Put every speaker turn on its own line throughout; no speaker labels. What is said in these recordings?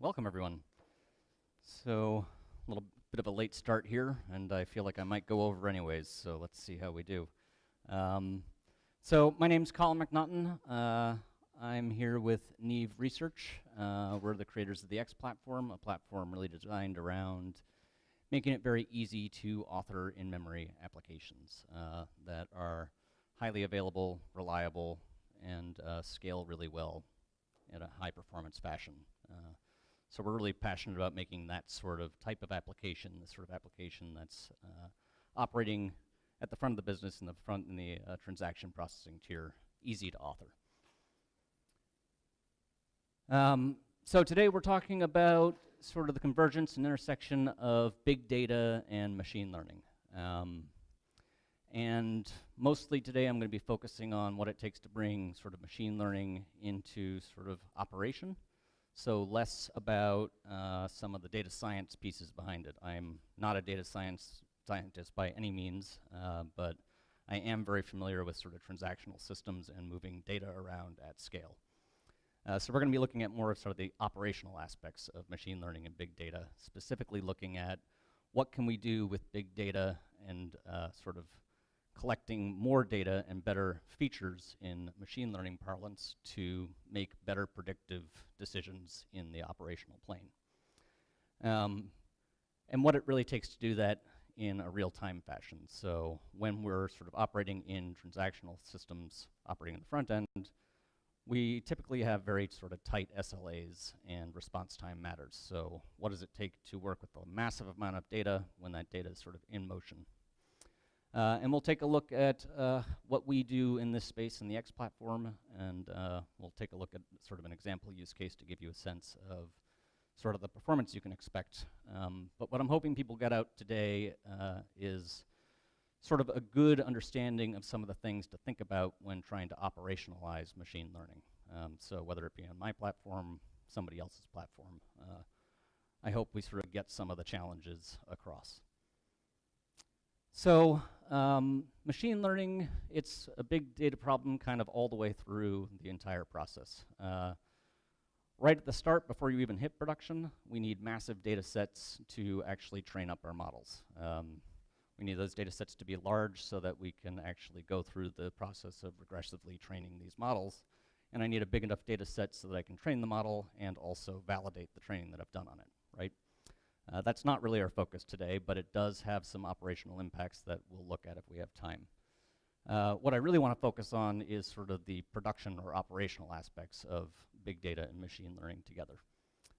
Welcome everyone. So, a little bit of a late start here, and I feel like I might go over anyways, so let's see how we do. So, my name's Colin MacNaughton. I'm here with Neeve Research. We're the creators of the X platform, a platform really designed around making it very easy to author in-memory applications that are highly available, reliable, and scale really well in a high-performance fashion. So we're really passionate about making that sort of type of application, the sort of application that's operating at the front of the business, in the transaction processing tier, easy to author. So today we're talking about sort of the convergence and intersection of big data and machine learning. And mostly today I'm going to be focusing on what it takes to bring sort of machine learning into sort of operation. So less about some of the data science pieces behind it. I'm not a data scientist by any means, but I am very familiar with sort of transactional systems and moving data around at scale. So we're going to be looking at more of sort of the operational aspects of machine learning and big data, specifically looking at what can we do with big data and sort of collecting more data and better features in machine learning parlance to make better predictive decisions in the operational plane. And what it really takes to do that in a real-time fashion. So when we're sort of operating in transactional systems, operating in the front end, we typically have very sort of tight SLAs and response time matters. So what does it take to work with a massive amount of data when that data is sort of in motion? And we'll take a look at what we do in this space in the X platform, and we'll take a look at sort of an example use case to give you a sense of sort of the performance you can expect. But what I'm hoping people get out today is sort of a good understanding of some of the things to think about when trying to operationalize machine learning. So whether it be on my platform, somebody else's platform, I hope we sort of get some of the challenges across. So machine learning, it's a big data problem kind of all the way through the entire process. Right at the start, before you even hit production, we need massive data sets to actually train up our models. We need those data sets to be large so that we can actually go through the process of regressively training these models. And I need a big enough data set so that I can train the model and also validate the training that I've done on it, right? That's not really our focus today, but it does have some operational impacts that we'll look at if we have time. What I really want to focus on is sort of the production or operational aspects of big data and machine learning together.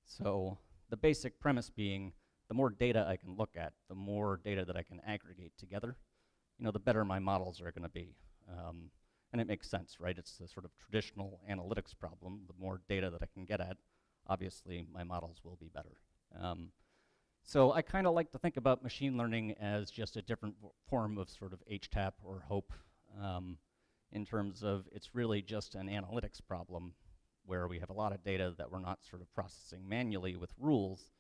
So the basic premise being, the more data I can look at, the more data that I can aggregate together, the better my models are going to be. And it makes sense, right? It's the sort of traditional analytics problem. The more data that I can get at, obviously my models will be better. So I kind of like to think about machine learning as just a different form of sort of HTAP or HOPE, in terms of it's really just an analytics problem where we have a lot of data that we're not sort of processing manually with rules,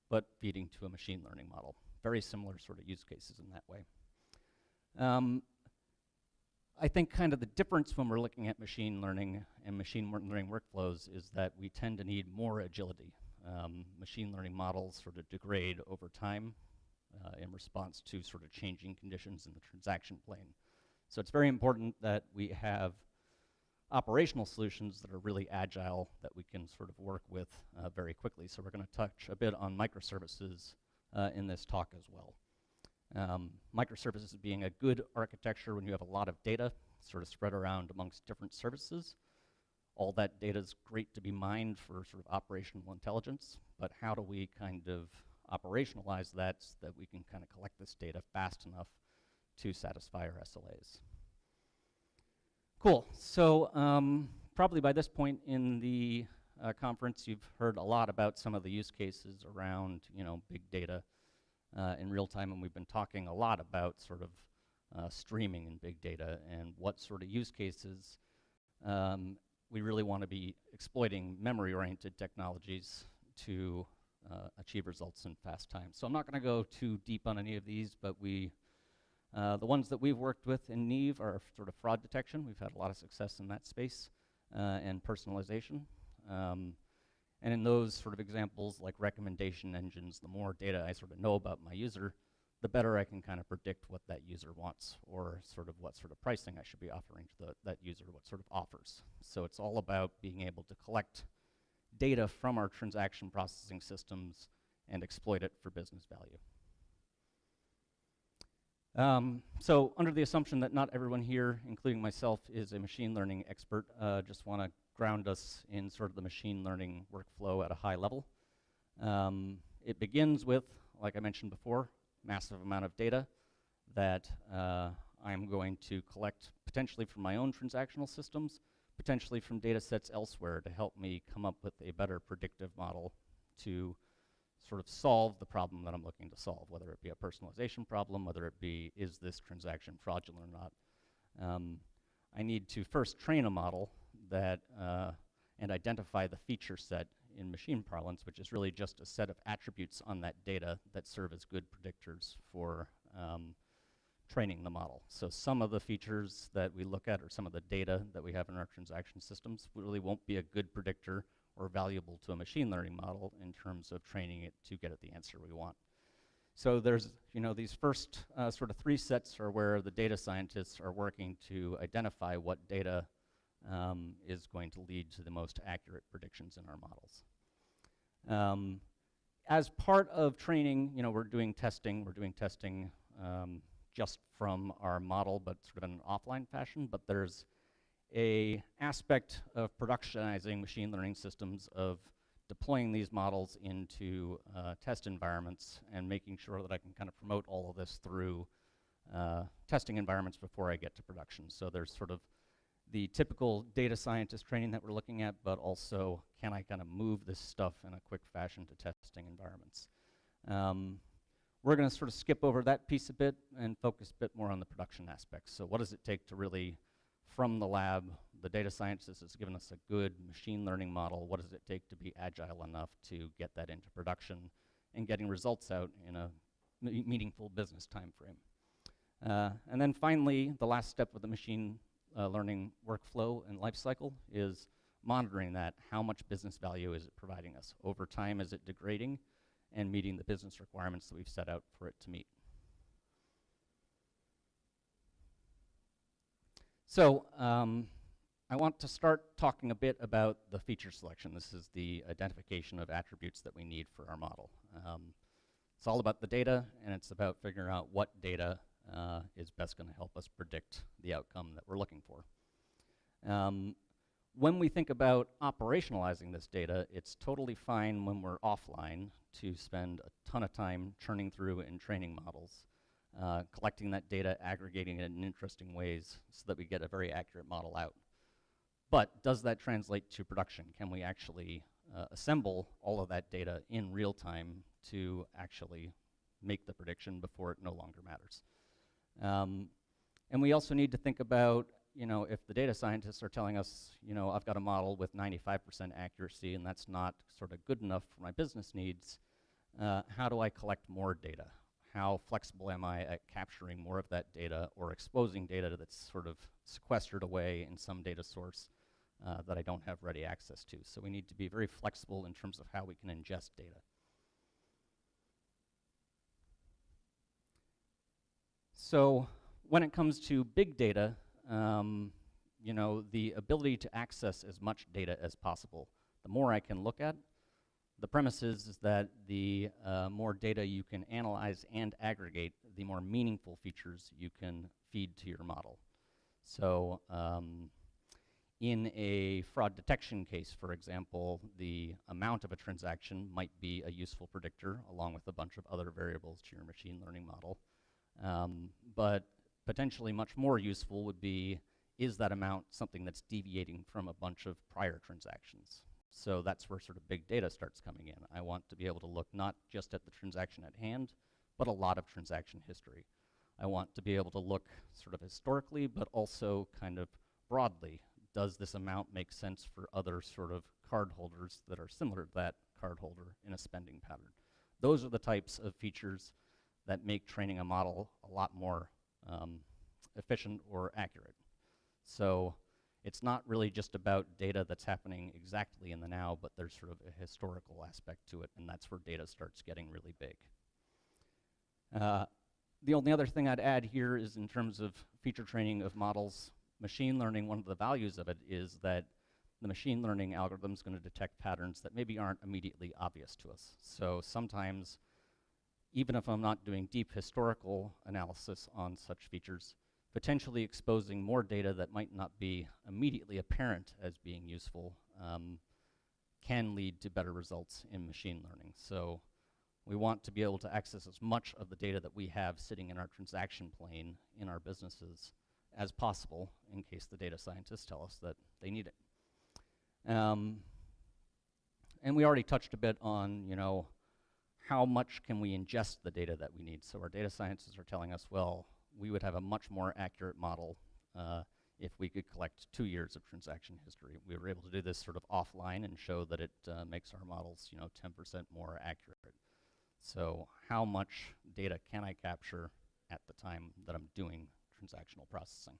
but feeding to a machine learning model. Very similar sort of use cases in that way. I think kind of the difference when we're looking at machine learning and machine learning workflows is that we tend to need more agility. Machine learning models sort of degrade over time in response to sort of changing conditions in the transaction plane. So it's very important that we have operational solutions that are really agile that we can sort of work with very quickly. So we're going to touch a bit on microservices in this talk as well. Microservices being a good architecture when you have a lot of data sort of spread around amongst different services. All that data is great to be mined for sort of operational intelligence, but how do we kind of operationalize that so that we can kind of collect this data fast enough to satisfy our SLAs? Cool. So probably by this point in the conference, you've heard a lot about some of the use cases around big data in real time, and we've been talking a lot about sort of streaming in big data and what sort of use cases we really want to be exploiting memory-oriented technologies to achieve results in fast time. So I'm not going to go too deep on any of these, but the ones that we've worked with in Neeve are sort of fraud detection. We've had a lot of success in that space, and personalization. And in those sort of examples, like recommendation engines, the more data I sort of know about my user, the better I can kind of predict what that user wants, or sort of what sort of pricing I should be offering to that user, what sort of offers. So it's all about being able to collect data from our transaction processing systems and exploit it for business value. So under the assumption that not everyone here, including myself, is a machine learning expert, just want to ground us in sort of the machine learning workflow at a high level. It begins with, like I mentioned before, massive amount of data that I'm going to collect potentially from my own transactional systems, potentially from data sets elsewhere to help me come up with a better predictive model to sort of solve the problem that I'm looking to solve, whether it be a personalization problem, whether it be, is this transaction fraudulent or not. I need to first train a model that and identify the feature set in machine parlance, which is really just a set of attributes on that data that serve as good predictors for training the model. So some of the features that we look at, or some of the data that we have in our transaction systems, really won't be a good predictor or valuable to a machine learning model in terms of training it to get at the answer we want. So there's, these first sort of three sets are where the data scientists are working to identify what data is going to lead to the most accurate predictions in our models. As part of training, we're doing testing. We're doing testing just from our model, but sort of in an offline fashion. But there's a aspect of productionizing machine learning systems, of deploying these models into test environments and making sure that I can kind of promote all of this through testing environments before I get to production. So there's sort of the typical data scientist training that we're looking at, but also can I kind of move this stuff in a quick fashion to testing environments. We're going to sort of skip over that piece a bit and focus a bit more on the production aspects. So what does it take to really, from the lab, the data scientist has given us a good machine learning model, what does it take to be agile enough to get that into production and getting results out in a meaningful business time frame. And then finally, the last step of the machine learning workflow and life cycle is monitoring that. How much business value is it providing us? Over time, is it degrading and meeting the business requirements that we've set out for it to meet? So I want to start talking a bit about the feature selection. This is the identification of attributes that we need for our model. It's all about the data, and it's about figuring out what data is best going to help us predict the outcome that we're looking for. When we think about operationalizing this data, it's totally fine when we're offline to spend a ton of time churning through and training models, collecting that data, aggregating it in interesting ways so that we get a very accurate model out. But does that translate to production? Can we actually assemble all of that data in real time to actually make the prediction before it no longer matters? And we also need to think about, if the data scientists are telling us, I've got a model with 95% accuracy and that's not sort of good enough for my business needs, how do I collect more data? How flexible am I at capturing more of that data or exposing data that's sort of sequestered away in some data source that I don't have ready access to? So we need to be very flexible in terms of how we can ingest data. So when it comes to big data, the ability to access as much data as possible, the more I can look at. The premise is that the more data you can analyze and aggregate, the more meaningful features you can feed to your model. So in a fraud detection case, for example, the amount of a transaction might be a useful predictor along with a bunch of other variables to your machine learning model. But potentially much more useful would be, is that amount something that's deviating from a bunch of prior transactions? So that's where sort of big data starts coming in. I want to be able to look not just at the transaction at hand, but a lot of transaction history. I want to be able to look sort of historically, but also kind of broadly. Does this amount make sense for other sort of card holders that are similar to that card holder in a spending pattern? Those are the types of features that make training a model a lot more efficient or accurate. So it's not really just about data that's happening exactly in the now, but there's sort of a historical aspect to it, and that's where data starts getting really big. The only other thing I'd add here is in terms of feature training of models, machine learning, one of the values of it is that the machine learning algorithm is going to detect patterns that maybe aren't immediately obvious to us. So sometimes, even if I'm not doing deep historical analysis on such features, potentially exposing more data that might not be immediately apparent as being useful can lead to better results in machine learning. So we want to be able to access as much of the data that we have sitting in our transaction plane in our businesses as possible in case the data scientists tell us that they need it. And we already touched a bit on, you know, how much can we ingest the data that we need. So our data scientists are telling us, well, we would have a much more accurate model if we could collect 2 years of transaction history. We were able to do this sort of offline and show that it makes our models, you know, 10% more accurate. So how much data can I capture at the time that I'm doing transactional processing?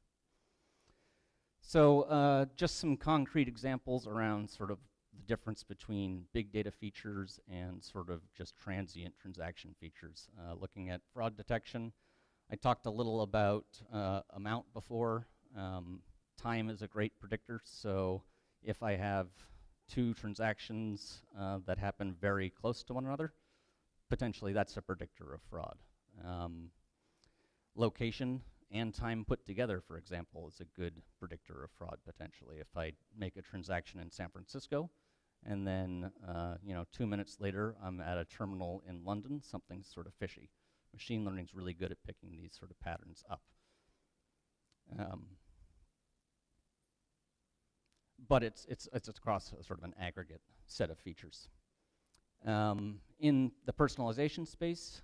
So just some concrete examples around sort of the difference between big data features and sort of just transient transaction features. Looking at fraud detection, I talked a little about amount before. Time is a great predictor, so if I have 2 transactions that happen very close to one another, potentially that's a predictor of fraud. Location and time put together, for example, is a good predictor of fraud potentially. If I make a transaction in San Francisco and then 2 minutes later I'm at a terminal in London, something's sort of fishy. Machine learning is really good at picking these sort of patterns up. But it's across a sort of an aggregate set of features. In the personalization space,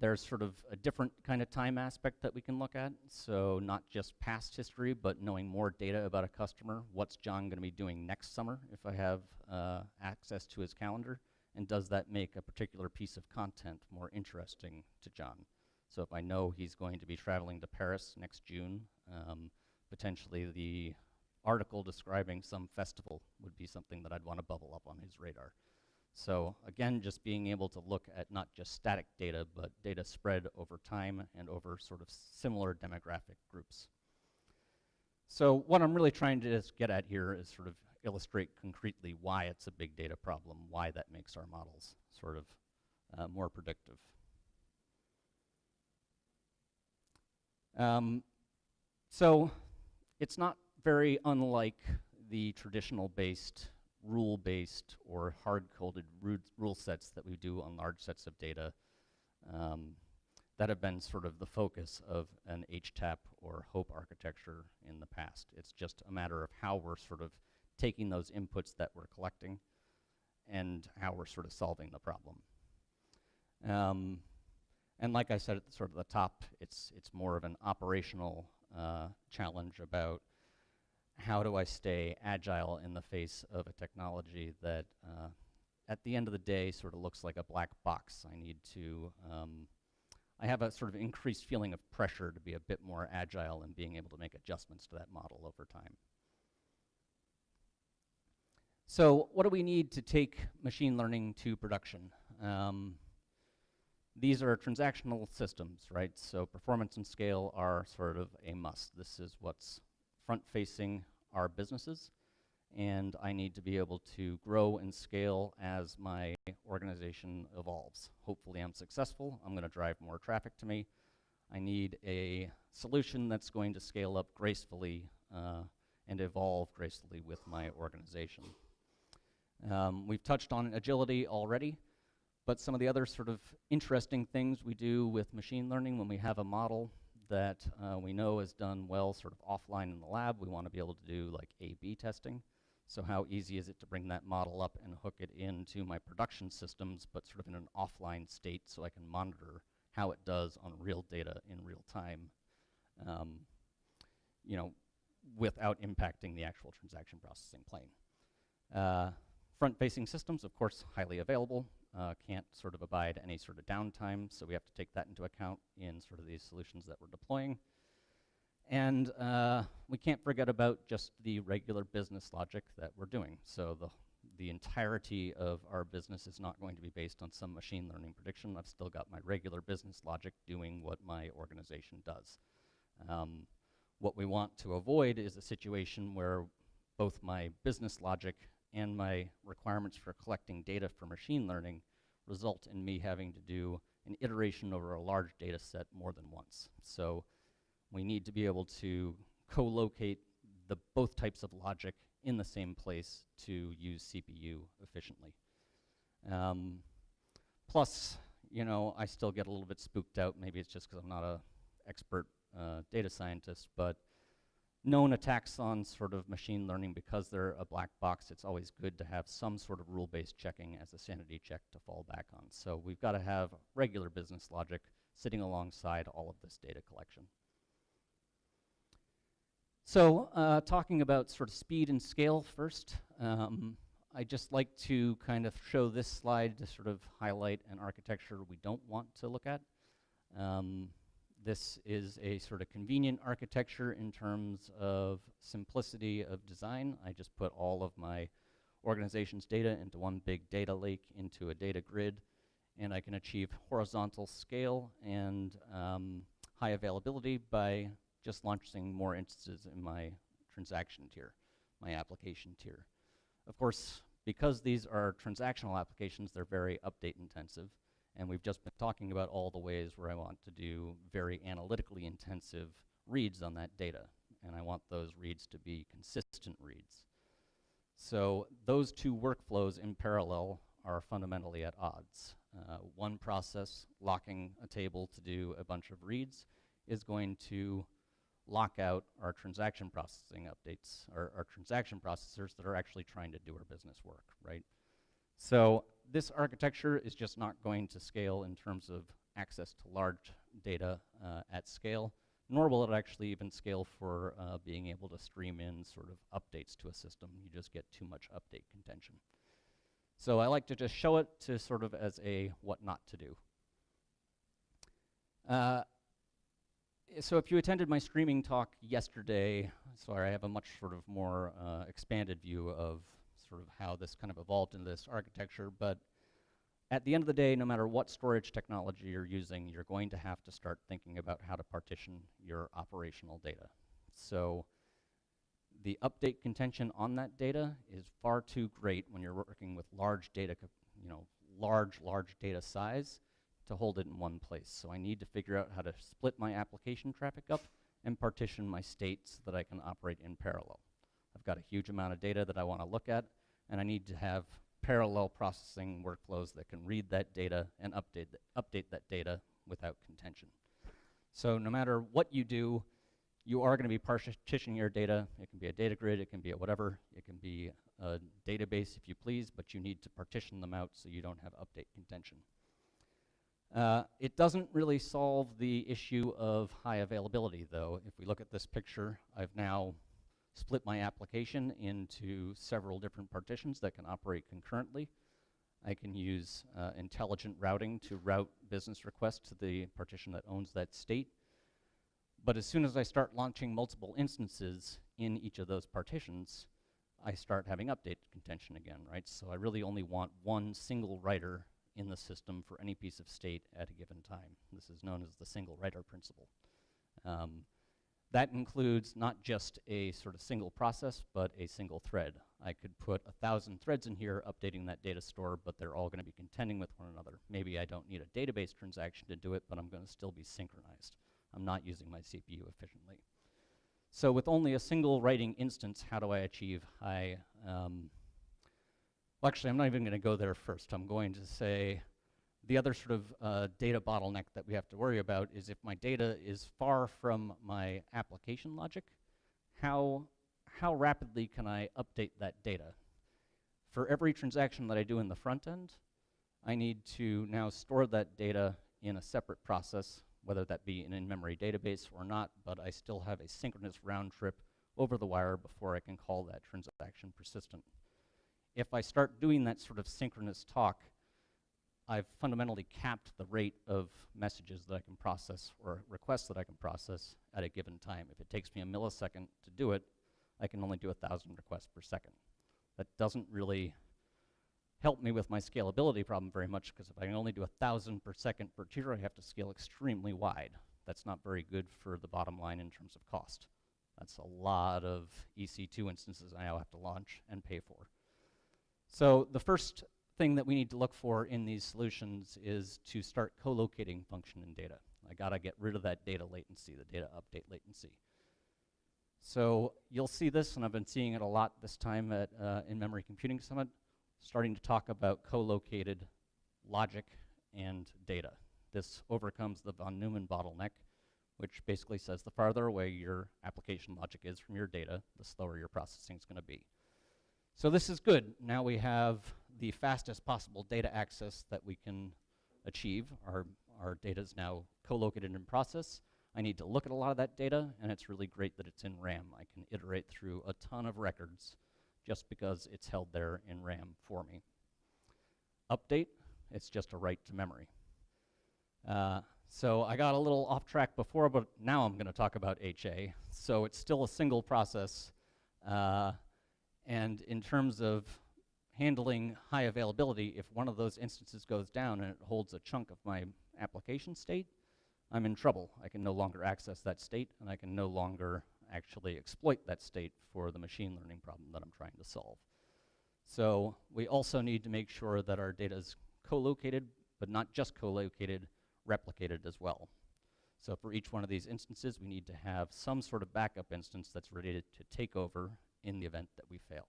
there's sort of a different kind of time aspect that we can look at. So not just past history, but knowing more data about a customer. What's John going to be doing next summer if I have access to his calendar? And does that make a particular piece of content more interesting to John? So if I know he's going to be traveling to Paris next June, potentially the article describing some festival would be something that I'd want to bubble up on his radar. So again, just being able to look at not just static data, but data spread over time and over sort of similar demographic groups. So what I'm really trying to just get at here is sort of illustrate concretely why it's a big data problem, why that makes our models sort of more predictive. So it's not very unlike the traditional based, rule-based, or hard-coded rule sets that we do on large sets of data that have been sort of the focus of an HTAP or HOPE architecture in the past. It's just a matter of how we're sort of taking those inputs that we're collecting and how we're sort of solving the problem. And like I said at sort of the top, it's more of an operational challenge about how do I stay agile in the face of a technology that at the end of the day sort of looks like a black box. I need to, I have a sort of increased feeling of pressure to be a bit more agile and being able to make adjustments to that model over time. So what do we need to take machine learning to production? These are transactional systems, right? So performance and scale are sort of a must. This is what's front-facing our businesses, and I need to be able to grow and scale as my organization evolves. Hopefully I'm successful. I'm going to drive more traffic to me. I need a solution that's going to scale up gracefully and evolve gracefully with my organization. We've touched on agility already, but some of the other sort of interesting things we do with machine learning when we have a model that we know is done well sort of offline in the lab, we want to be able to do like A/B testing. So how easy is it to bring that model up and hook it into my production systems, but sort of in an offline state so I can monitor how it does on real data in real time, you know, without impacting the actual transaction processing plane. Front-facing systems, of course, highly available. Can't sort of abide any sort of downtime, so we have to take that into account in sort of these solutions that we're deploying. And we can't forget about just the regular business logic that we're doing. So the entirety of our business is not going to be based on some machine learning prediction. I've still got my regular business logic doing what my organization does. What we want to avoid is a situation where both my business logic and my requirements for collecting data for machine learning result in me having to do an iteration over a large data set more than once. So we need to be able to co-locate both types of logic in the same place to use CPU efficiently. Plus, you know, I still get a little bit spooked out. Maybe it's just because I'm not an expert data scientist, but known attacks on sort of machine learning, because they're a black box, it's always good to have some sort of rule-based checking as a sanity check to fall back on. So we've got to have regular business logic sitting alongside all of this data collection. So talking about sort of speed and scale first, I just like to kind of show this slide to sort of highlight an architecture we don't want to look at. This is a sort of convenient architecture in terms of simplicity of design. I just put all of my organization's data into one big data lake into a data grid, and I can achieve horizontal scale and high availability by just launching more instances in my transaction tier, my application tier. Of course, because these are transactional applications, they're very update intensive. And we've just been talking about all the ways where I want to do very analytically intensive reads on that data. And I want those reads to be consistent reads. So those two workflows in parallel are fundamentally at odds. One process, locking a table to do a bunch of reads, is going to lock out our transaction processing updates, our transaction processors that are actually trying to do our business work, right? So this architecture is just not going to scale in terms of access to large data at scale, nor will it actually even scale for being able to stream in sort of updates to a system. You just get too much update contention. So I like to just show it to sort of as a what not to do. So if you attended my streaming talk yesterday, sorry, I have a much sort of more expanded view of sort of how this kind of evolved into this architecture, but at the end of the day, no matter what storage technology you're using, you're going to have to start thinking about how to partition your operational data. So the update contention on that data is far too great when you're working with large data, large data size to hold it in one place. So I need to figure out how to split my application traffic up and partition my state so that I can operate in parallel. I've got a huge amount of data that I want to look at, and I need to have parallel processing workflows that can read that data and update that data without contention. So no matter what you do, you are going to be partitioning your data. It can be a data grid, it can be a whatever, it can be a database if you please, but you need to partition them out so you don't have update contention. It doesn't really solve the issue of high availability, though. If we look at this picture, I've now split my application into several different partitions that can operate concurrently. I can use intelligent routing to route business requests to the partition that owns that state. But as soon as I start launching multiple instances in each of those partitions, I start having update contention again, right? So I really only want one single writer in the system for any piece of state at a given time. This is known as the single writer principle. That includes not just a sort of single process, but a single thread. I could put 1,000 threads in here updating that data store, but they're all going to be contending with one another. Maybe I don't need a database transaction to do it, but I'm going to still be synchronized. I'm not using my CPU efficiently. So with only a single writing instance, how do I achieve high well, actually, I'm not even going to go there first. I'm going to say the other sort of data bottleneck that we have to worry about is if my data is far from my application logic, how rapidly can I update that data? For every transaction that I do in the front end, I need to now store that data in a separate process, whether that be an in-memory database or not, but I still have a synchronous round trip over the wire before I can call that transaction persistent. If I start doing that sort of synchronous talk, I've fundamentally capped the rate of messages that I can process or requests that I can process at a given time. If it takes me a millisecond to do it, I can only do 1,000 requests per second. That doesn't really help me with my scalability problem very much, because if I can only do 1,000 per second per tier, I have to scale extremely wide. That's not very good for the bottom line in terms of cost. That's a lot of EC2 instances I now have to launch and pay for. So the first thing that we need to look for in these solutions is to start co-locating function and data. I gotta get rid of that data latency, the data update latency. So you'll see this, and I've been seeing it a lot this time at In-Memory Computing Summit, starting to talk about co-located logic and data. This overcomes the von Neumann bottleneck, which basically says the farther away your application logic is from your data, the slower your processing is going to be. So this is good. Now we have the fastest possible data access that we can achieve. Our data is now co-located in process. I need to look at a lot of that data, and it's really great that it's in RAM. I can iterate through a ton of records just because it's held there in RAM for me. Update, it's just a write to memory. So I got a little off track before, but now I'm going to talk about HA. So it's still a single process, and in terms of handling high availability, if one of those instances goes down and it holds a chunk of my application state, I'm in trouble. I can no longer access that state, and I can no longer actually exploit that state for the machine learning problem that I'm trying to solve. So we also need to make sure that our data is co-located, but not just co-located, replicated as well. So for each one of these instances, we need to have some sort of backup instance that's ready to take over in the event that we fail.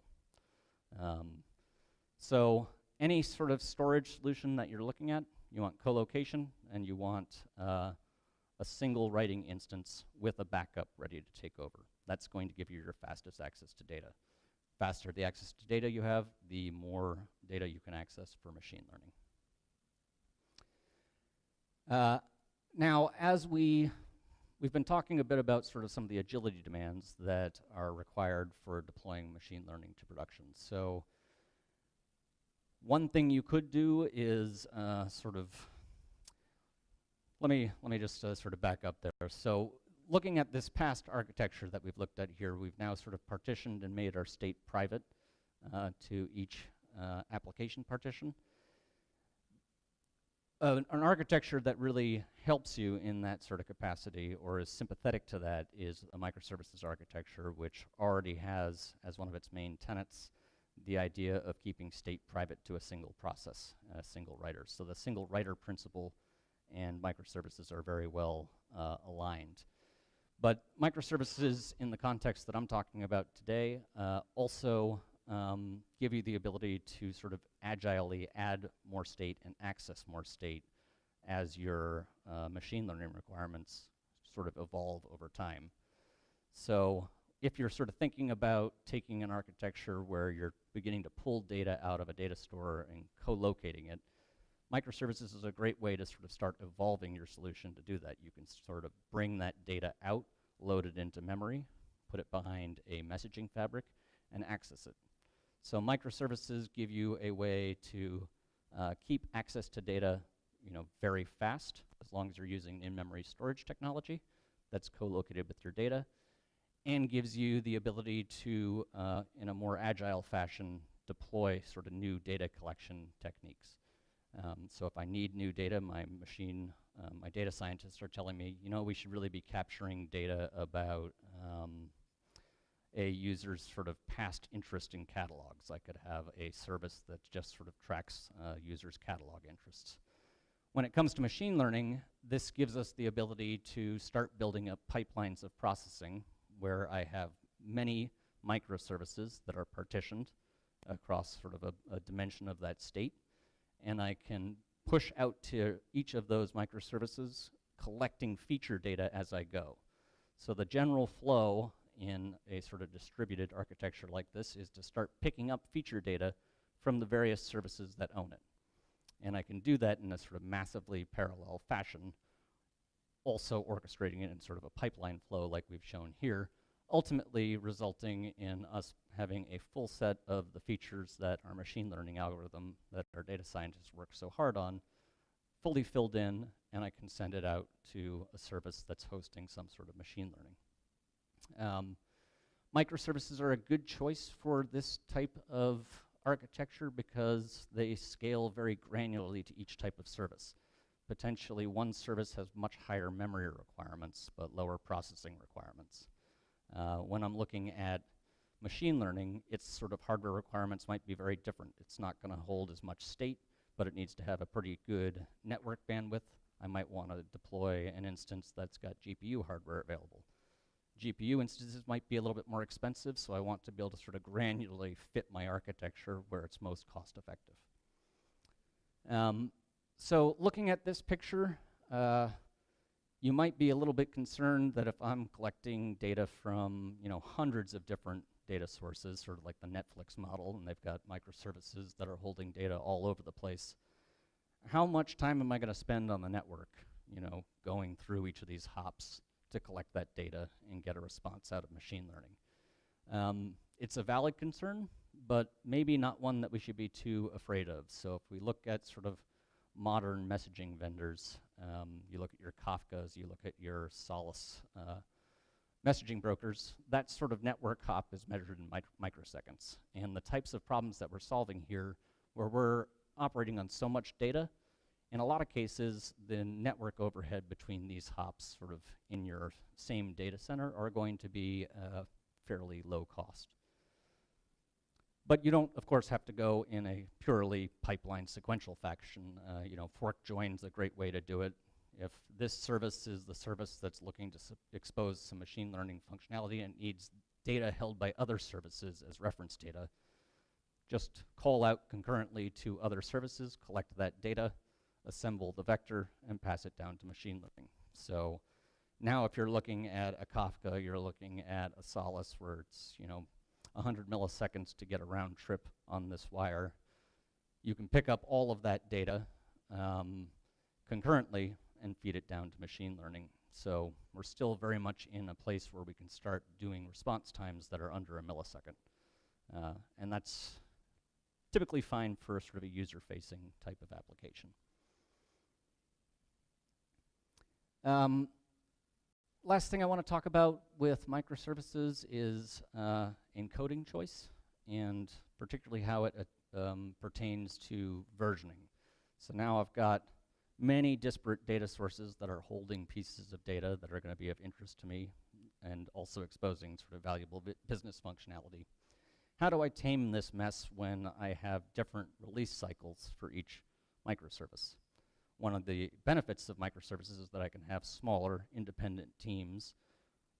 So any sort of storage solution that you're looking at, you want co-location, and you want a single writing instance with a backup ready to take over. That's going to give you your fastest access to data. Faster the access to data you have, the more data you can access for machine learning. Now, as we've been talking a bit about sort of some of the agility demands that are required for deploying machine learning to production. So one thing you could do is let me just sort of back up there. So looking at this past architecture that we've looked at here, we've now sort of partitioned and made our state private to each application partition. An architecture that really helps you in that sort of capacity or is sympathetic to that is a microservices architecture, which already has as one of its main tenets the idea of keeping state private to a single process, a single writer. So the single writer principle and microservices are very well aligned. But microservices in the context that I'm talking about today also give you the ability to sort of agilely add more state and access more state as your machine learning requirements sort of evolve over time. So if you're sort of thinking about taking an architecture where you're beginning to pull data out of a data store and co-locating it, microservices is a great way to sort of start evolving your solution to do that. You can sort of bring that data out, load it into memory, put it behind a messaging fabric, and access it. So microservices give you a way to keep access to data, very fast, as long as you're using in-memory storage technology that's co-located with your data, and gives you the ability to, in a more agile fashion, deploy sort of new data collection techniques. So if I need new data, my data scientists are telling me, we should really be capturing data about a user's sort of past interest in catalogs. I could have a service that just sort of tracks users' catalog interests. When it comes to machine learning, this gives us the ability to start building up pipelines of processing where I have many microservices that are partitioned across sort of a dimension of that state. And I can push out to each of those microservices, collecting feature data as I go. So the general flow in a sort of distributed architecture like this is to start picking up feature data from the various services that own it. And I can do that in a sort of massively parallel fashion, also orchestrating it in sort of a pipeline flow like we've shown here, ultimately resulting in us having a full set of the features that our machine learning algorithm that our data scientists work so hard on fully filled in, and I can send it out to a service that's hosting some sort of machine learning. Microservices are a good choice for this type of architecture because they scale very granularly to each type of service. Potentially one service has much higher memory requirements but lower processing requirements. When I'm looking at machine learning, its sort of hardware requirements might be very different. It's not going to hold as much state, but it needs to have a pretty good network bandwidth. I might want to deploy an instance that's got GPU hardware available. GPU instances might be a little bit more expensive, so I want to be able to sort of granularly fit my architecture where it's most cost effective. So looking at this picture, you might be a little bit concerned that if I'm collecting data from hundreds of different data sources, sort of like the Netflix model, and they've got microservices that are holding data all over the place, how much time am I going to spend on the network, going through each of these hops to collect that data and get a response out of machine learning? It's a valid concern, but maybe not one that we should be too afraid of. So if we look at sort of modern messaging vendors, you look at your Kafkas, you look at your Solace messaging brokers, that sort of network hop is measured in microseconds. And the types of problems that we're solving here, where we're operating on so much data, in a lot of cases, the network overhead between these hops sort of in your same data center are going to be fairly low cost. But you don't, of course, have to go in a purely pipeline sequential fashion. Fork join's a great way to do it. If this service is the service that's looking to expose some machine learning functionality and needs data held by other services as reference data, just call out concurrently to other services, collect that data, assemble the vector, and pass it down to machine learning. So now if you're looking at a Kafka, you're looking at a Solace where it's 100 milliseconds to get a round trip on this wire. You can pick up all of that data concurrently and feed it down to machine learning. So we're still very much in a place where we can start doing response times that are under a millisecond. And that's typically fine for sort of a user-facing type of application. Last thing I want to talk about with microservices is encoding choice, and particularly how it pertains to versioning. So now I've got many disparate data sources that are holding pieces of data that are going to be of interest to me and also exposing sort of valuable business functionality. How do I tame this mess when I have different release cycles for each microservice? One of the benefits of microservices is that I can have smaller, independent teams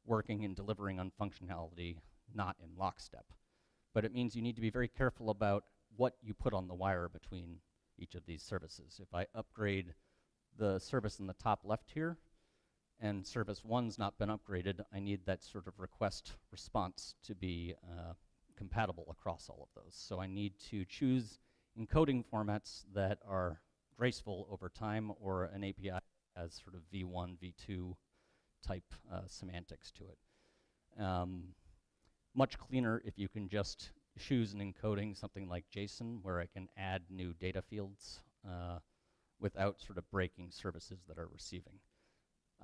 working and delivering on functionality not in lockstep. But it means you need to be very careful about what you put on the wire between each of these services. If I upgrade the service in the top left here, and service 1's not been upgraded, I need that sort of request response to be compatible across all of those. So I need to choose encoding formats that are graceful over time, or an API as sort of V1, V2 type semantics to it. Much cleaner if you can just choose an encoding, something like JSON, where I can add new data fields without sort of breaking services that are receiving.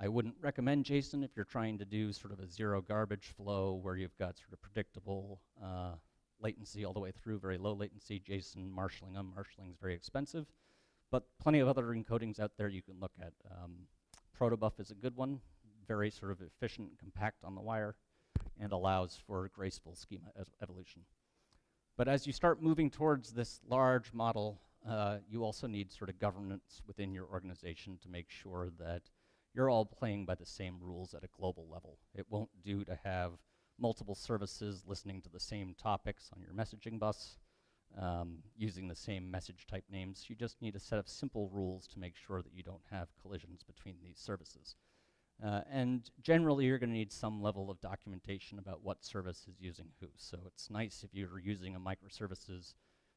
I wouldn't recommend JSON if you're trying to do sort of a zero garbage flow where you've got sort of predictable latency all the way through, very low latency. JSON marshalling, unmarshalling is very expensive. But plenty of other encodings out there you can look at. Protobuf is a good one, very sort of efficient and compact on the wire, and allows for graceful schema evolution. But as you start moving towards this large model, you also need sort of governance within your organization to make sure that you're all playing by the same rules at a global level. It won't do to have multiple services listening to the same topics on your messaging bus, using the same message type names. You just need a set of simple rules to make sure that you don't have collisions between these services. And generally, you're going to need some level of documentation about what service is using who. So it's nice if you're using a microservices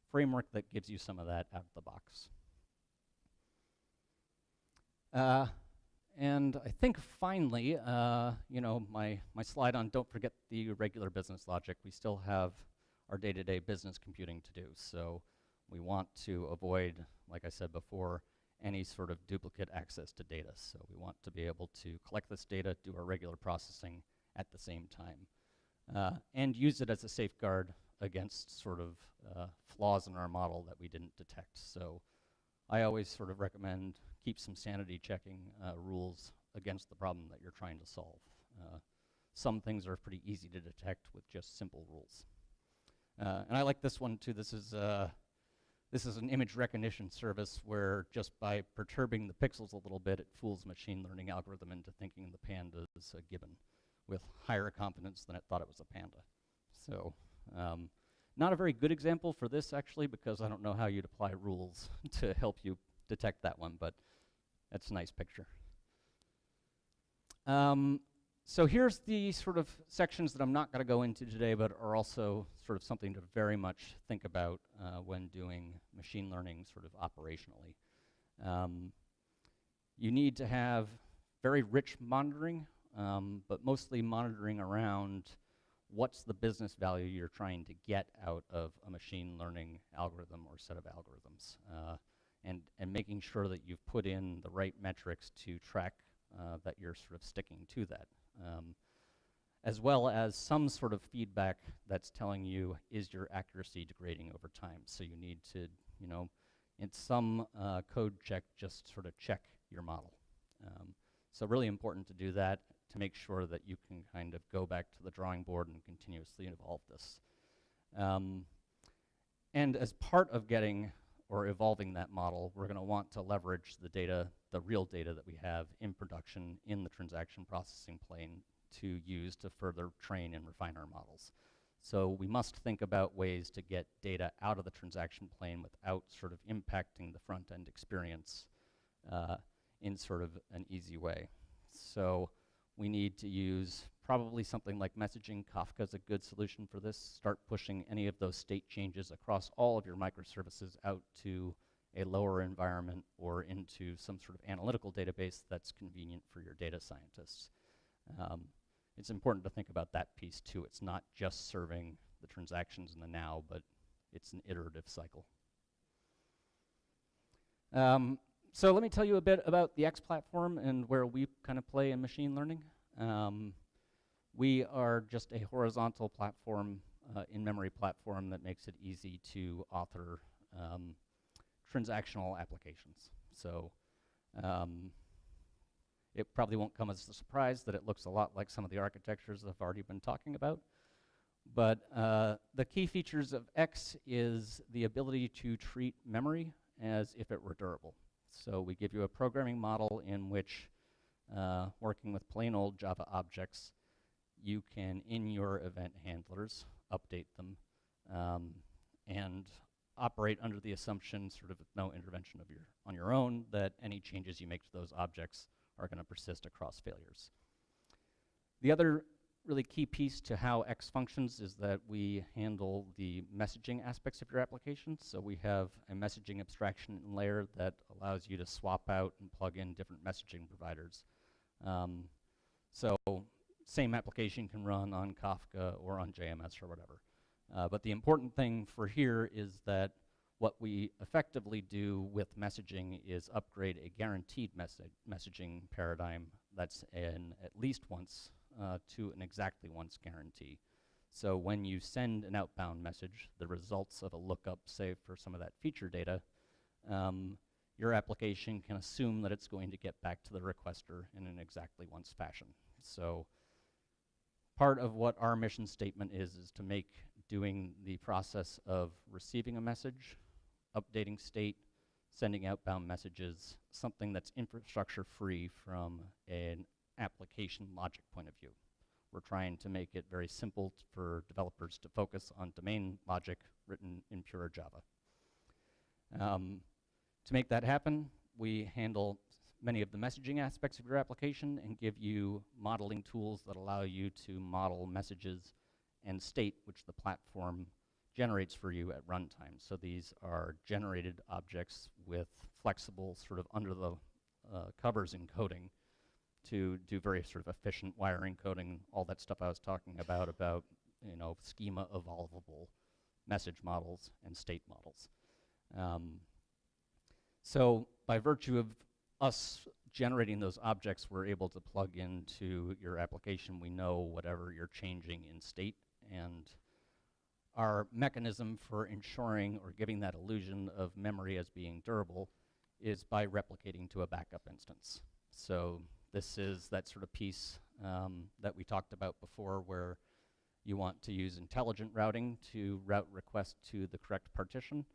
framework that gives you some of that out of the box. And I think finally, you know, my slide on don't forget the regular business logic. We still have our day-to-day business computing to do. So we want to avoid, like I said before, any sort of duplicate access to data. So we want to be able to collect this data, do our regular processing at the same time, and use it as a safeguard against sort of flaws in our model that we didn't detect. So I always sort of recommend keep some sanity checking rules against the problem that you're trying to solve. Some things are pretty easy to detect with just simple rules. And I like this one too. This is an image recognition service where just by perturbing the pixels a little bit, it fools a machine learning algorithm into thinking the panda is a gibbon with higher confidence than it thought it was a panda. So not a very good example for this actually, because I don't know how you'd apply rules to help you detect that one, but that's a nice picture. So here's the sort of sections that I'm not going to go into today, but are also sort of something to very much think about when doing machine learning sort of operationally. You need to have very rich monitoring, but mostly monitoring around what's the business value you're trying to get out of a machine learning algorithm or set of algorithms, and making sure that you've put in the right metrics to track that you're sort of sticking to that. As well as some sort of feedback that's telling you, is your accuracy degrading over time? So you need to, you know, in some code check, just sort of check your model. So really important to do that to make sure that you can kind of go back to the drawing board and continuously evolve this. And as part of getting or evolving that model, we're going to want to leverage the data, the real data that we have in production in the transaction processing plane to use to further train and refine our models. So we must think about ways to get data out of the transaction plane without sort of impacting the front-end experience in sort of an easy way. So we need to use probably something like messaging. Kafka is a good solution for this. Start pushing any of those state changes across all of your microservices out to a lower environment or into some sort of analytical database that's convenient for your data scientists. It's important to think about that piece too. It's not just serving the transactions in the now, but it's an iterative cycle. So let me tell you a bit about the X platform and where we kind of play in machine learning. We are just a horizontal platform, in-memory platform that makes it easy to author transactional applications. So it probably won't come as a surprise that it looks a lot like some of the architectures I've already been talking about. But the key features of X is the ability to treat memory as if it were durable. So we give you a programming model in which, working with plain old Java objects, you can, in your event handlers, update them and operate under the assumption, sort of with no intervention of on your own, that any changes you make to those objects are going to persist across failures. The other really key piece to how X functions is that we handle the messaging aspects of your application. So we have a messaging abstraction layer that allows you to swap out and plug in different messaging providers. So same application can run on Kafka or on JMS or whatever. But the important thing for here is that what we effectively do with messaging is upgrade a guaranteed messaging paradigm that's an at least once to an exactly once guarantee. So when you send an outbound message, the results of a lookup, say for some of that feature data, your application can assume that it's going to get back to the requester in an exactly once fashion. So part of what our mission statement is to make doing the process of receiving a message, updating state, sending outbound messages, something that's infrastructure free from an application logic point of view. We're trying to make it very simple for developers to focus on domain logic written in pure Java. To make that happen, we handle many of the messaging aspects of your application and give you modeling tools that allow you to model messages and state which the platform generates for you at runtime. So these are generated objects with flexible sort of under the covers encoding to do very sort of efficient wiring coding, all that stuff I was talking about schema evolvable message models and state models. So by virtue of us generating those objects, we're able to plug into your application. We know whatever you're changing in state, and our mechanism for ensuring or giving that illusion of memory as being durable is by replicating to a backup instance. So this is that sort of piece that we talked about before, where you want to use intelligent routing to route requests to the correct partition,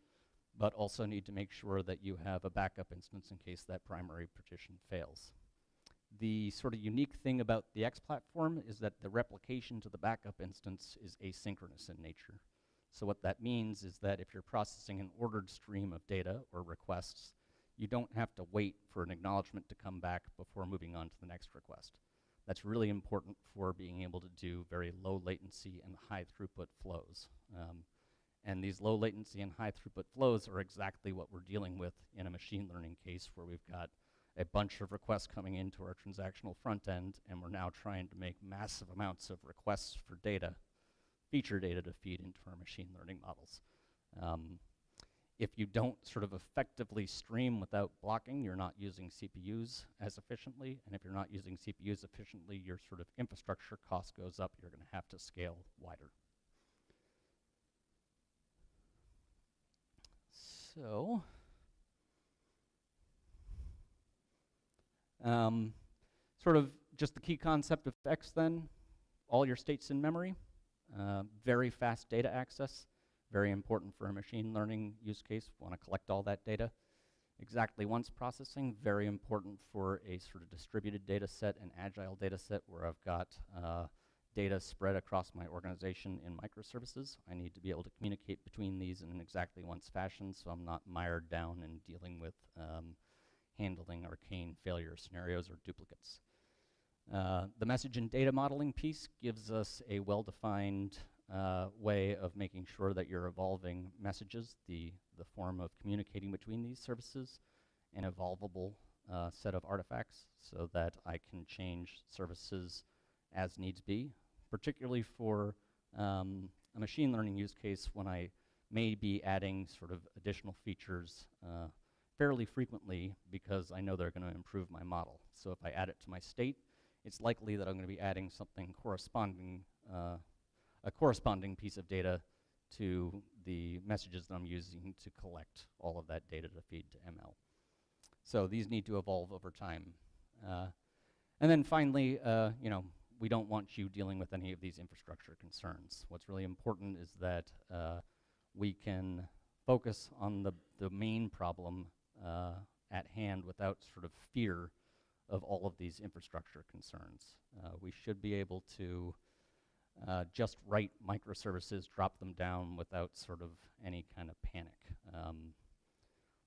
but also need to make sure that you have a backup instance in case that primary partition fails. The sort of unique thing about the X platform is that the replication to the backup instance is asynchronous in nature. So what that means is that if you're processing an ordered stream of data or requests, you don't have to wait for an acknowledgement to come back before moving on to the next request. That's really important for being able to do very low latency and high throughput flows. And these low latency and high throughput flows are exactly what we're dealing with in a machine learning case, where we've got a bunch of requests coming into our transactional front end, and we're now trying to make massive amounts of requests for data, feature data, to feed into our machine learning models. If you don't sort of effectively stream without blocking, you're not using CPUs as efficiently, and if you're not using CPUs efficiently, your sort of infrastructure cost goes up. You're going to have to scale wider. So, sort of just the key concept of X then, all your states in memory, very fast data access, very important for a machine learning use case. We want to collect all that data. Exactly once processing, very important for a sort of distributed data set and agile data set where I've got data spread across my organization in microservices. I need to be able to communicate between these in an exactly once fashion, so I'm not mired down in dealing with handling arcane failure scenarios or duplicates. The message and data modeling piece gives us a well-defined way of making sure that you're evolving messages, the form of communicating between these services, an evolvable set of artifacts so that I can change services as needs be, particularly for a machine learning use case when I may be adding sort of additional features fairly frequently because I know they're going to improve my model. So if I add it to my state, it's likely that I'm going to be adding something corresponding, a corresponding piece of data to the messages that I'm using to collect all of that data to feed to ML. So these need to evolve over time. And then finally, we don't want you dealing with any of these infrastructure concerns. What's really important is that we can focus on the main problem at hand without sort of fear of all of these infrastructure concerns. We should be able to just write microservices, drop them down without sort of any kind of panic.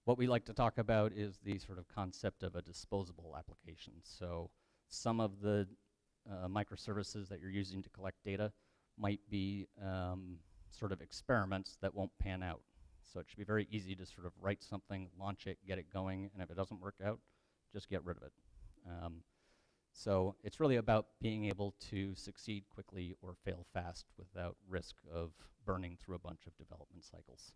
What we like to talk about is the sort of concept of a disposable application. So some of the microservices that you're using to collect data might be sort of experiments that won't pan out. So it should be very easy to sort of write something, launch it, get it going, and if it doesn't work out, just get rid of it. So it's really about being able to succeed quickly or fail fast without risk of burning through a bunch of development cycles.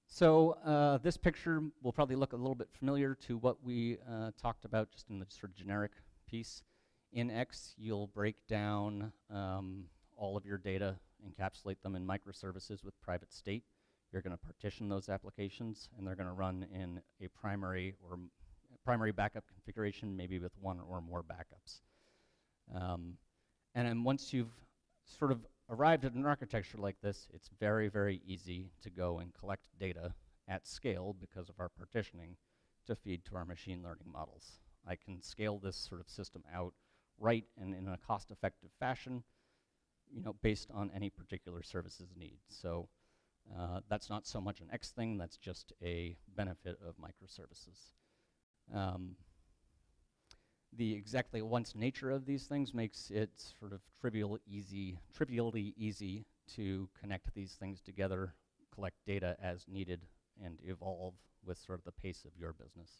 So this picture will probably look a little bit familiar to what we talked about just in the sort of generic piece. In X, you'll break down all of your data, encapsulate them in microservices with private state. You're going to partition those applications, and they're going to run in a primary backup configuration, maybe with one or more backups. And then once you've sort of arrived at an architecture like this, it's very, very easy to go and collect data at scale because of our partitioning to feed to our machine learning models. I can scale this sort of system out right and in a cost-effective fashion, based on any particular service's need. So that's not so much an X thing, that's just a benefit of microservices. The exactly once nature of these things makes it sort of trivially easy to connect these things together, collect data as needed, and evolve with sort of the pace of your business.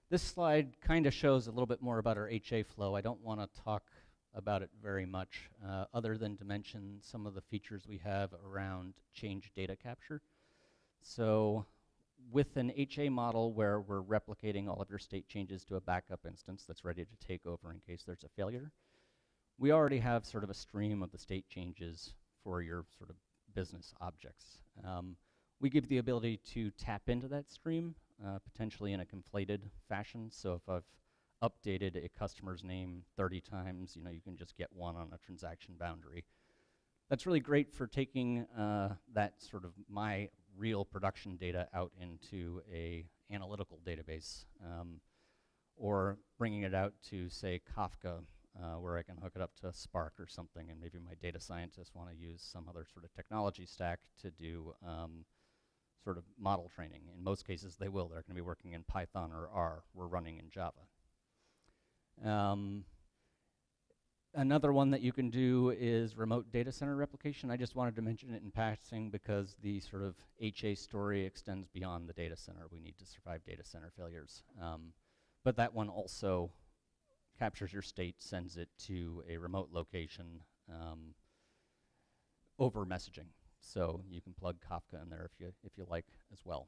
This slide kind of shows a little bit more about our HA flow. I don't want to talk about it very much, other than to mention some of the features we have around change data capture. So with an HA model where we're replicating all of your state changes to a backup instance that's ready to take over in case there's a failure, we already have sort of a stream of the state changes for your sort of business objects. We give the ability to tap into that stream, potentially in a conflated fashion. So if I've updated a customer's name 30 times, you can just get one on a transaction boundary. That's really great for taking that sort of my real production data out into a analytical database, or bringing it out to, say, Kafka, where I can hook it up to Spark or something, and maybe my data scientists want to use some other sort of technology stack to do sort of model training. In most cases, they will. They're going to be working in Python or R. We're running in Java. Another one that you can do is remote data center replication. I just wanted to mention it in passing because the sort of HA story extends beyond the data center. We need to survive data center failures. But that one also captures your state, sends it to a remote location over messaging. So you can plug Kafka in there if you like as well.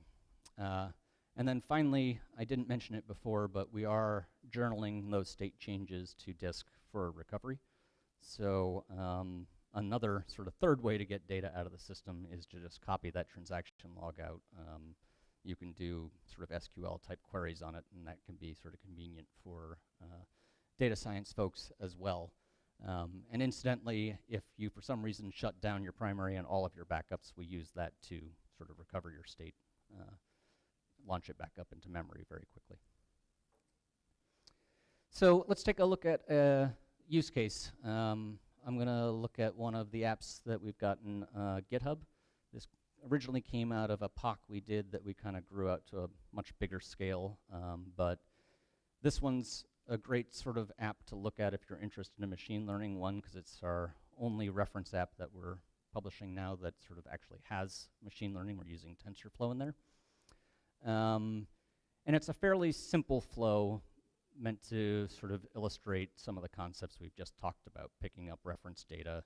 And then finally, I didn't mention it before, but we are journaling those state changes to disk for recovery. So another sort of third way to get data out of the system is to just copy that transaction log out. You can do sort of SQL type queries on it, and that can be sort of convenient for data science folks as well. And incidentally, if you for some reason shut down your primary and all of your backups, we use that to sort of recover your state, launch it back up into memory very quickly. So let's take a look at a use case. I'm going to look at one of the apps that we've got in GitHub. This originally came out of a POC we did that we kind of grew out to a much bigger scale, but this one's a great sort of app to look at if you're interested in machine learning. One, because it's our only reference app that we're publishing now that sort of actually has machine learning. We're using TensorFlow in there. And it's a fairly simple flow meant to sort of illustrate some of the concepts we've just talked about, picking up reference data,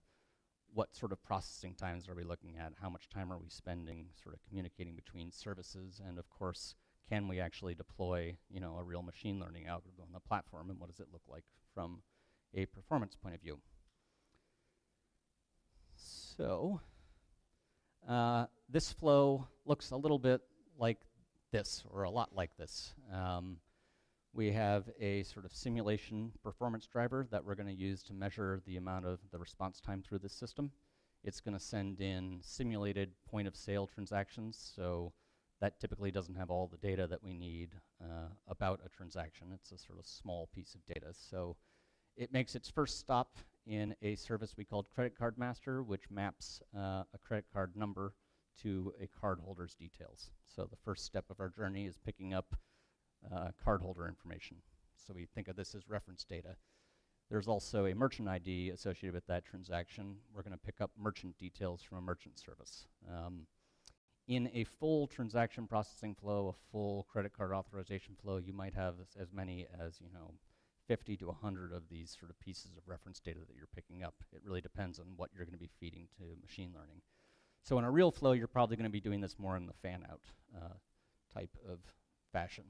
what sort of processing times are we looking at, how much time are we spending sort of communicating between services, and of course, can we actually deploy, a real machine learning algorithm on the platform, and what does it look like from a performance point of view? So this flow looks a little bit like this, or a lot like this. We have a sort of simulation performance driver that we're going to use to measure the amount of the response time through the system. It's going to send in simulated point of sale transactions, so that typically doesn't have all the data that we need about a transaction. It's a sort of small piece of data. So it makes its first stop in a service we called Credit Card Master, which maps a credit card number to a cardholder's details. So the first step of our journey is picking up cardholder information. So we think of this as reference data. There's also a merchant ID associated with that transaction. We're going to pick up merchant details from a merchant service. In a full transaction processing flow, a full credit card authorization flow, you might have as many as 50 to 100 of these sort of pieces of reference data that you're picking up. It really depends on what you're going to be feeding to machine learning. So in a real flow, you're probably going to be doing this more in the fan-out type of fashion.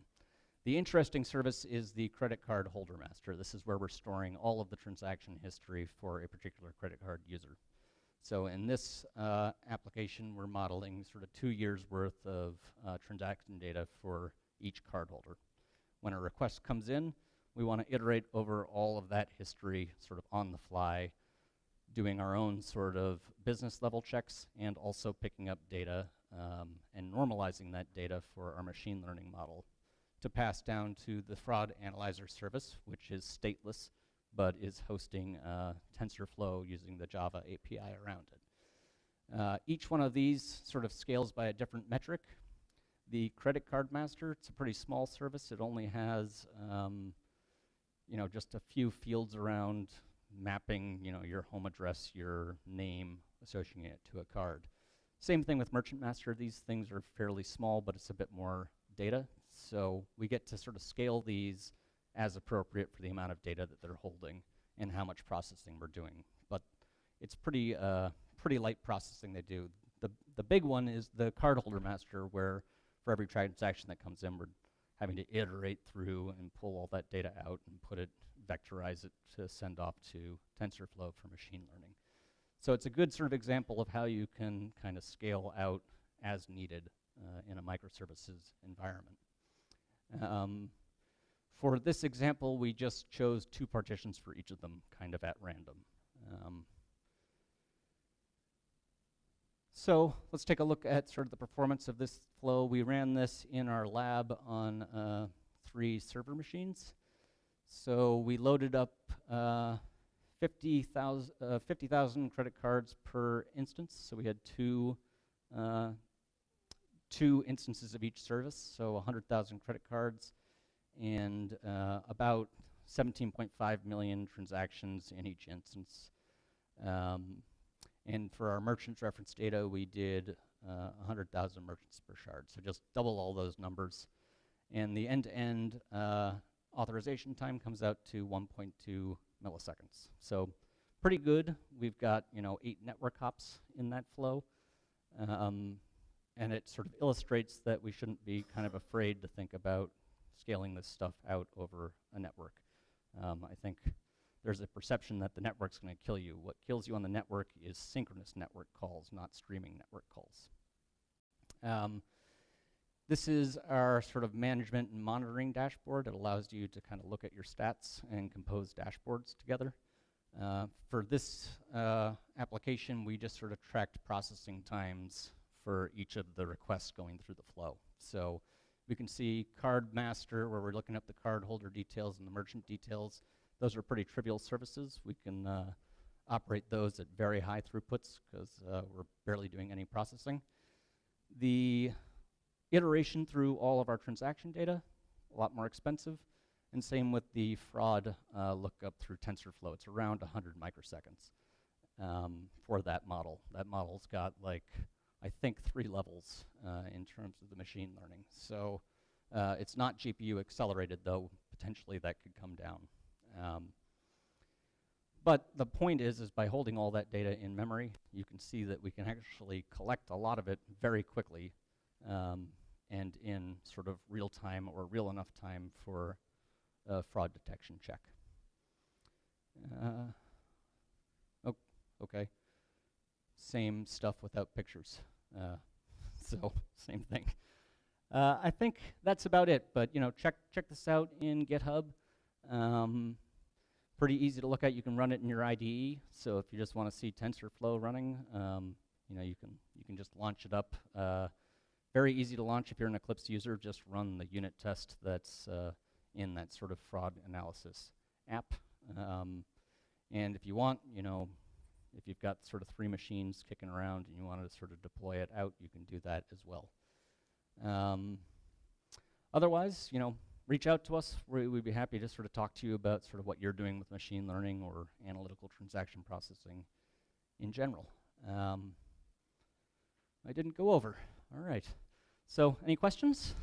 The interesting service is the credit card holder master. This is where we're storing all of the transaction history for a particular credit card user. So in this application, we're modeling sort of 2 years worth of transaction data for each cardholder. When a request comes in, we want to iterate over all of that history sort of on the fly, doing our own sort of business level checks and also picking up data and normalizing that data for our machine learning model to pass down to the fraud analyzer service, which is stateless, but is hosting TensorFlow using the Java API around it. Each one of these sort of scales by a different metric. The credit card master, it's a pretty small service. It only has just a few fields around mapping, your home address, your name, associating it to a card. Same thing with Merchant Master. These things are fairly small, but it's a bit more data. So we get to sort of scale these as appropriate for the amount of data that they're holding and how much processing we're doing. But it's pretty light processing they do. The big one is the cardholder master, where for every transaction that comes in, we're having to iterate through and pull all that data out and vectorize it to send off to TensorFlow for machine learning. So it's a good sort of example of how you can kind of scale out as needed in a microservices environment. For this example, we just chose 2 partitions for each of them, kind of at random. So let's take a look at sort of the performance of this flow. We ran this in our lab on 3 server machines. So we loaded up 50,000 credit cards per instance. So we had two instances of each service, so 100,000 credit cards, and about 17.5 million transactions in each instance. And for our merchants reference data, we did 100,000 merchants per shard, so just double all those numbers. And the end-to-end authorization time comes out to 1.2 milliseconds. So pretty good. We've got 8 network hops in that flow. And it sort of illustrates that we shouldn't be kind of afraid to think about scaling this stuff out over a network. I think there's a perception that the network's going to kill you. What kills you on the network is synchronous network calls, not streaming network calls. This is our sort of management and monitoring dashboard. It allows you to kind of look at your stats and compose dashboards together. For this application, we just sort of tracked processing times for each of the requests going through the flow. So we can see card master, where we're looking up the card holder details and the merchant details. Those are pretty trivial services. We can operate those at very high throughputs because we're barely doing any processing. The iteration through all of our transaction data, a lot more expensive. And same with the fraud lookup through TensorFlow. It's around 100 microseconds for that model. That model's got I think 3 levels in terms of the machine learning. So it's not GPU accelerated, though potentially that could come down. But the point is by holding all that data in memory, you can see that we can actually collect a lot of it very quickly and in sort of real time or real enough time for a fraud detection check. Okay. Same stuff without pictures. So same thing. I think that's about it, but check this out in GitHub. Pretty easy to look at. You can run it in your IDE. So if you just want to see TensorFlow running, you can just launch it up. Very easy to launch if you're an Eclipse user. Just run the unit test that's in that sort of fraud analysis app. And if you want, if you've got sort of 3 machines kicking around and you want to sort of deploy it out, you can do that as well. Otherwise, reach out to us. We'd be happy to sort of talk to you about sort of what you're doing with machine learning or analytical transaction processing in general. I didn't go over. All right. So any questions?